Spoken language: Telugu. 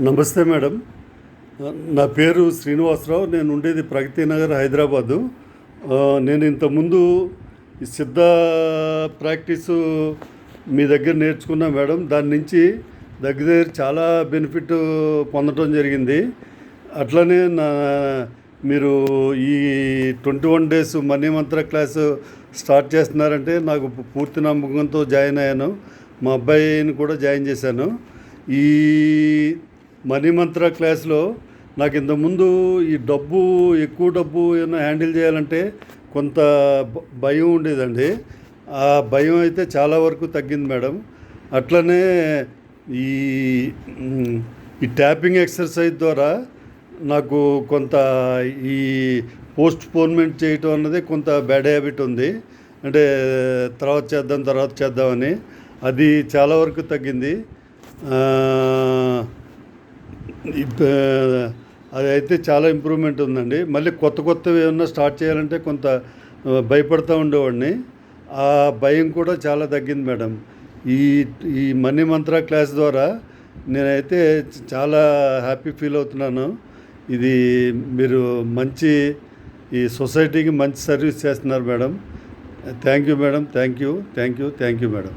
నమస్తే మేడం. నా పేరు శ్రీనివాసరావు. నేను ఉండేది ప్రగతి నగర్, హైదరాబాదు. నేను ఇంతకుముందు ఈ సిద్ధ ప్రాక్టీసు మీ దగ్గర నేర్చుకున్నా మేడం. దాని నుంచి దగ్గర చాలా బెనిఫిట్ పొందడం జరిగింది. అట్లనే మీరు ఈ 21 డేస్ మనీ మంత్ర క్లాసు స్టార్ట్ చేస్తున్నారంటే నాకు పూర్తి నమ్మకంతో జాయిన్ అయ్యాను. మా అబ్బాయిని కూడా జాయిన్ చేశాను. ఈ మనీ మంత్ర క్లాస్లో నాకు ఇంతకుముందు ఈ ఎక్కువ డబ్బు ఏమైనా హ్యాండిల్ చేయాలంటే కొంత భయం ఉండేదండి. ఆ భయం అయితే చాలా వరకు తగ్గింది మేడం. అట్లనే ఈ ఈ ట్యాపింగ్ ఎక్సర్సైజ్ ద్వారా నాకు కొంత ఈ పోస్ట్ పోన్మెంట్ చేయటం అన్నది కొంత బ్యాడ్ హ్యాబిట్ ఉంది. అంటే తర్వాత చేద్దామని అది చాలా వరకు తగ్గింది. అది అయితే చాలా ఇంప్రూవ్మెంట్ ఉందండి. మళ్ళీ కొత్తవి ఏమన్నా స్టార్ట్ చేయాలంటే కొంత భయపడుతూ ఉండేవాడిని. ఆ భయం కూడా చాలా తగ్గింది మేడం. ఈ ఈ మనీ మంత్ర క్లాస్ ద్వారా నేనైతే చాలా హ్యాపీ ఫీల్ అవుతున్నాను. ఇది మీరు మంచి ఈ సొసైటీకి మంచి సర్వీస్ చేస్తున్నారు madam. Thank you madam. Thank you madam.